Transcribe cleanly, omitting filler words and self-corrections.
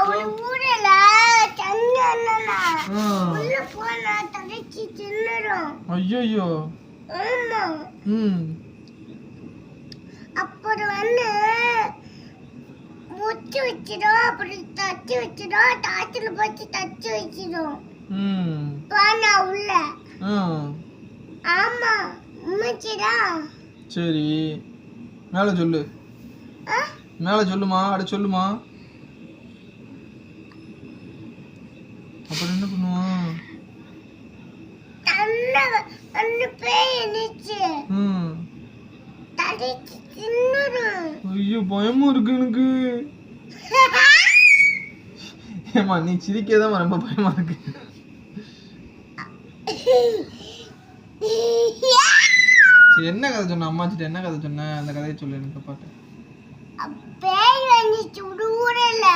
ஒரு ஊரல தண்ணி உள்ள போனா தடிச்சு தின்னுரும். ஐயோ. ஆமா. அப்புறம் முச்சு வச்சிடும், அப்படி தச்சு வச்சிடும், தாத்துல போச்சு தச்சு வச்சிடும். பானா உள்ள. ஆமா உண்மைச்சிடா. சரி மேல சொல்லு. மேல சொல்லுமா, அட சொல்லுமா. அப்புறம் என்ன பண்ணுவான்? தன்ன பேய் நிச்சு தடிச்சு தின்னுடும். ஐயோ பயமா இருக்கு எனக்கு. ஏமா நீ சிரிக்கதான் ரொம்ப பயமா இருக்கு. சரி என்ன கதை சொன்ன அம்மாச்சிட்ட? என்ன கதை சொன்ன? அந்த கதையை சொல்லு எனக்கு பாட்டு. பேய் வந்துச்சு ஊரல.